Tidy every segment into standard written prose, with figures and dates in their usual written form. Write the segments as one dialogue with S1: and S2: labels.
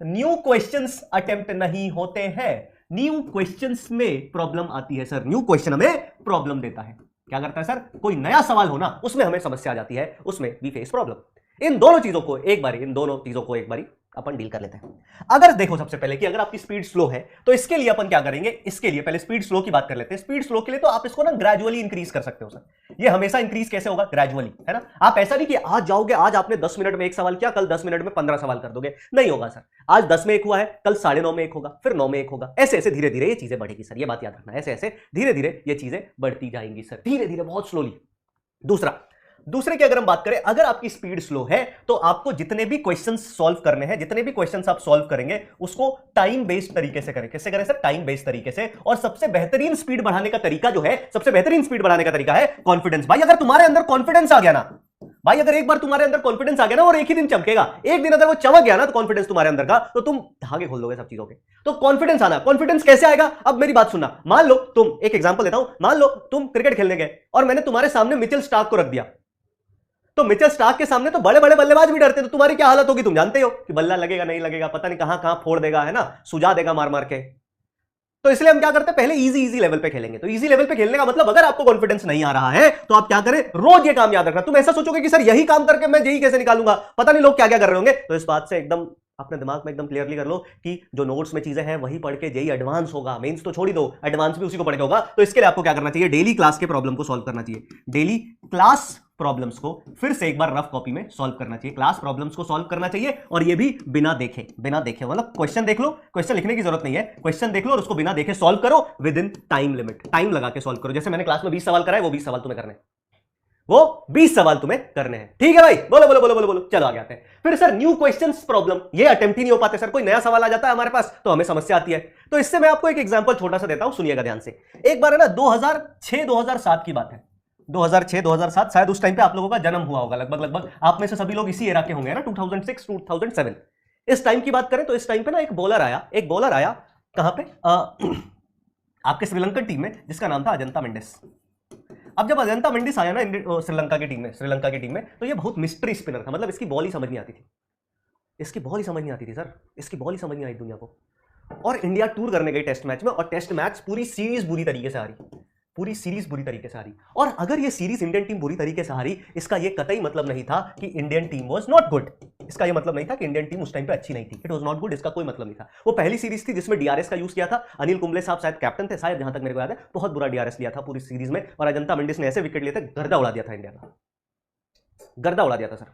S1: New questions attempt नहीं होते हैं, न्यू क्वेश्चंस में प्रॉब्लम आती है सर। न्यू क्वेश्चन हमें प्रॉब्लम देता है। क्या करता है सर? कोई नया सवाल हो ना, उसमें हमें समस्या आ जाती है, उसमें वी फेस प्रॉब्लम। इन दोनों चीजों को एक बारी अपन डील कर लेते हैं। अगर देखो सबसे पहले कि अगर आपकी स्पीड स्लो है तो इसके लिए अपन क्या करेंगे, इसके लिए पहले स्पीड स्लो की बात कर लेते हैं। स्पीड स्लो के लिए तो आप इसको ना ग्रेजुअली इंक्रीज कर सकते हो सर। ये हमेशा इंक्रीज कैसे होगा? ग्रेजुअली, है ना। आप ऐसा नहीं कि आज जाओगे, आज आपने 10 मिनट में एक सवाल किया, कल 10 मिनट में 15 सवाल कर दोगे, नहीं होगा सर। आज 10 में एक हुआ है, कल 9:30 में एक होगा, फिर 9 में एक होगा। ऐसे ऐसे धीरे धीरे ये चीजें बढ़ेगी सर, ये बात याद रखना। ऐसे ऐसे धीरे धीरे ये चीजें बढ़ती जाएंगी सर, धीरे धीरे, बहुत स्लोली। दूसरे की अगर हम बात करें, अगर आपकी स्पीड स्लो है तो आपको जितने भी क्वेश्चंस सॉल्व करने हैं, जितने भी क्वेश्चंस आप सॉल्व करेंगे उसको टाइम बेस्ड तरीके से करें। कैसे करें सर? टाइम बेस्ड तरीके से। और सबसे बेहतरीन स्पीड बढ़ाने का तरीका जो है, सबसे बेहतरीन स्पीड बढ़ाने का तरीका है कॉन्फिडेंस। भाई अगर तुम्हारे अंदर कॉन्फिडेंस आ गया ना, भाई अगर एक बार तुम्हारे अंदर कॉन्फिडेंस आ गया ना, और एक ही दिन चमकेगा, एक दिन अगर वो चमक गया ना तो कॉन्फिडेंस तुम्हारे अंदर का, तो तुम धागे खोल दोगे सब चीजों के। तो कॉन्फिडेंस आना, कॉन्फिडेंस कैसे आएगा? अब मेरी बात सुनना। मान लो तुम, एक एग्जांपल देता हूं, मान लो तुम क्रिकेट खेलने गए और मैंने तुम्हारे सामने मिचेल स्टार्क को रख दिया। तो मिचेल स्टार्क के सामने तो बड़े बड़े बल्लेबाज भी डरते, तो तुम्हारी क्या हालत होगी तुम जानते हो कि बल्ला लगेगा नहीं लगेगा, पता नहीं कहां कहां फोड़ देगा, है ना, सुझा देगा मार मार के। तो इसलिए हम क्या करते हैं, पहले इजी लेवल पे खेलेंगे। तो इजी लेवल पे खेलने का मतलब, अगर आपको कॉन्फिडेंस नहीं आ रहा है तो आप क्या करें, रोज ये काम याद रखना। तुम ऐसा सोचोगे कि सर यही काम करके मैं जेई कैसे निकालूंगा, पता नहीं लोग क्या क्या कर रहे होंगे, तो इस बात से एकदम अपने दिमाग में एकदम क्लियरली कर लो कि जो नोट्स में चीजें हैं वही पढ़ के जेई एडवांस होगा। मेंस तो छोड़ ही दो, एडवांस भी उसी को पढ़ के होगा। तो इसके लिए आपको क्या करना चाहिए, डेली क्लास के प्रॉब्लम को सॉल्व करना चाहिए। डेली क्लास प्रॉब्लम्स को फिर से एक बार रफ कॉपी में सॉल्व करना चाहिए। क्लास प्रॉब्लम्स को सॉल्व करना चाहिए, और ये भी बिना देखे मतलब क्वेश्चन देख लो, क्वेश्चन लिखने की जरूरत नहीं है, क्वेश्चन देख लो और उसको बिना देखे सॉल्व करो with in time limit. Time लगा के सॉल्व करो। जैसे मैंने क्लास में 20 सवाल कराए, वो 20 सवाल तुम्हें करने हैं, वो 20 सवाल तुम्हें करने हैं। ठीक है भाई, बोलो बोलो बोलो बोलो बोलो। चलो आगे आते हैं। फिर सर न्यू क्वेश्चंस प्रॉब्लम, ये अटेम्प्ट ही नहीं हो पाते सर। कोई नया सवाल आ जाता है हमारे पास तो हमें समस्या आती है। तो इससे मैं आपको एक एग्जांपल छोटा सा देता हूं, सुनिएगा ध्यान से। एक बार है ना 2006-2007 की बात है। 2006-2007 शायद उस टाइम पे आप लोगों का जन्म हुआ होगा, लगभग आप में से सभी लोग इसी एरा के होंगे ना, 2006-2007। इस टाइम की बात करें तो इस टाइम पे ना एक बॉलर आया कहां पे, आपके श्रीलंकन टीम में, जिसका नाम था अजंता मेंडिस। अब जब अजंता मेंडिस आया ना श्रीलंका की टीम में, तो ये बहुत मिस्ट्री स्पिनर था। मतलब इसकी बॉल ही समझ नहीं आती थी, सर, इसकी बॉल ही समझ नहीं आई दुनिया को। और इंडिया टूर करने गई टेस्ट मैच में, और टेस्ट मैच पूरी सीरीज बुरी तरीके से हारी। और अगर ये सीरीज इंडियन टीम बुरी तरीके से हारी, इसका ये कतई मतलब नहीं था कि Indian team was not good. इसका ये मतलब नहीं था कि इंडियन टीम उस टाइम पे अच्छी नहीं थी। इट वाज नॉट गुड, इसका कोई मतलब नहीं था। वो पहली सीरीज थी जिसमें डीआरएस का यूज किया था। अनिल कुंबले साहब शायद कैप्टन थे, शायद, जहां तक मेरे को याद है। बहुत बुरा डीआरएस लिया था पूरी सीरीज में, और अजंता मेंडिस ने ऐसे विकेट लिए थे, गर्दा उड़ा दिया था इंडिया का, गर्दा उड़ा दिया था सर।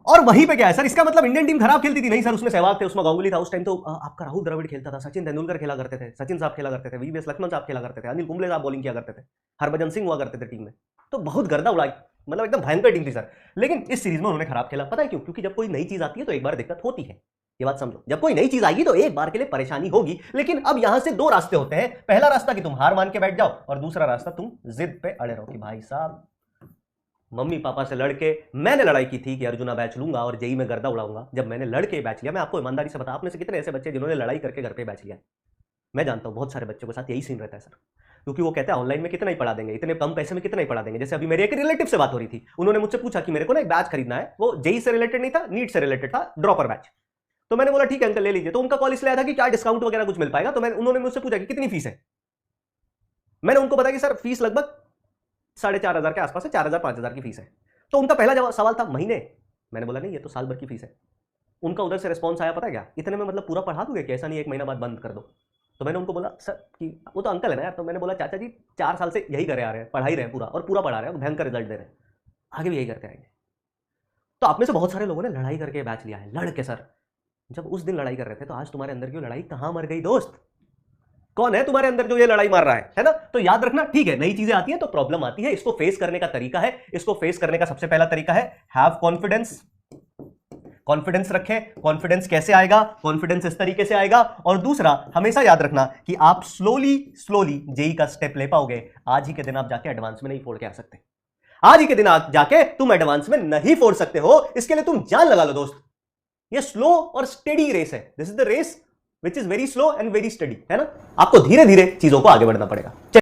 S1: और वहीं पे क्या है सर, इसका मतलब इंडियन टीम खराब खेलती थी? नहीं सर, उसमें सहवाग थे, उसमें गांगुली था। उस टाइम तो आपका राहुल द्रविड़ खेलता था, सचिन तेंदुलकर खेला करते थे, सचिन साहब खेला करते थे, वीवीएस लक्ष्मण साहब खेला करते थे, अनिल कुंबले साहब बॉलिंग किया करते थे, हरभजन सिंह हुआ करते थे टीम में। तो बहुत गर्दा उड़ाई, मतलब एकदम भयंकर टीम थी सर। लेकिन इस सीरीज में उन्होंने खराब खेला। पता है क्यों? क्योंकि जब कोई नई चीज आती है तो एक बार दिक्कत होती है, ये बात समझो। जब कोई नई चीज आएगी तो एक बार के लिए परेशानी होगी। लेकिन अब यहां से दो रास्ते होते हैं। पहला रास्ता कि तुम हार मान के बैठ जाओ, और दूसरा रास्ता तुम जिद पे अड़े रहो कि भाई साहब, मम्मी पापा से लड़के मैंने लड़ाई की थी कि अर्जुना बैच लूंगा और जेई में गर्दा उड़ाऊंगा। जब मैंने लड़के बैच लिया, मैं आपको ईमानदारी से बता, आप में से कितने ऐसे बच्चे जिन्होंने लड़ाई करके घर पे बैच लिया? मैं जानता हूं बहुत सारे बच्चों के साथ यही सीन रहता है सर। क्योंकि वो कहते हैं ऑनलाइन में कितना ही पढ़ा देंगे, इतने कम पैसे में कितना ही पढ़ा देंगे। जैसे अभी मेरे एक रिलेटिव से बात हो रही थी, उन्होंने मुझसे पूछा कि मेरे को ना एक बैच खरीदना है। वो जेई से रिलेटेड नहीं था, नीट से रिलेटेड था, ड्रॉपर बैच। तो मैंने बोला ठीक है अंकल ले लीजिए। तो उनका कॉल इसलिए आया था कि क्या डिस्काउंट वगैरह कुछ मिल पाएगा। तो उन्होंने मुझसे पूछा कि कितनी फीस है। मैंने उनको बताया कि सर फीस लगभग 4,500 के आसपास है, 4,000-5,000 की फीस है। तो उनका पहला सवाल था महीने। मैंने बोला नहीं, ये तो साल भर की फीस है। उनका उधर से रिस्पॉन्स आया, पता है क्या, इतने में मतलब पूरा पढ़ा दोगे कि ऐसा नहीं 1 महीना बाद बंद कर दो। तो मैंने उनको बोला सर कि वो तो अंकल है ना यार। तो मैंने बोला चाचा जी 4 साल से यही करे आ रहे हैं, पढ़ा ही रहे हैं पूरा, और पूरा पढ़ा रहे हैं, भयंकर रिजल्ट दे रहे हैं, आगे भी यही करते आएंगे। तो आप में से बहुत सारे लोगों ने लड़ाई करके बैच लिया है, लड़ के सर। जब उस दिन लड़ाई कर रहे थे तो आज तुम्हारे अंदर की लड़ाई कहां मर गई दोस्त? कौन है तुम्हारे अंदर जो ये लड़ाई मार रहा है ना? तो याद रखना, ठीक है, नई चीजें आती है तो प्रॉब्लम आती है। इसको फेस करने का तरीका है, इसको फेस करने का सबसे पहला तरीका है हैव कॉन्फिडेंस। कॉन्फिडेंस रखें। कॉन्फिडेंस कैसे आएगा? कॉन्फिडेंस इस तरीके से आएगा। और दूसरा, हमेशा याद रखना कि आप स्लोली जेई का स्टेप ले पाओगे। आज ही के दिन आप जाके एडवांस में नहीं फोड़ के आ सकते। आज ही के दिन आप जाके तुम एडवांस में नहीं फोड़ सकते हो। इसके लिए तुम जान लगा लो दोस्त। ये स्लो और स्टेडी रेस है। This is the race which is very slow and very steady, है ना। आपको धीरे धीरे चीजों को आगे बढ़ना पड़ेगा।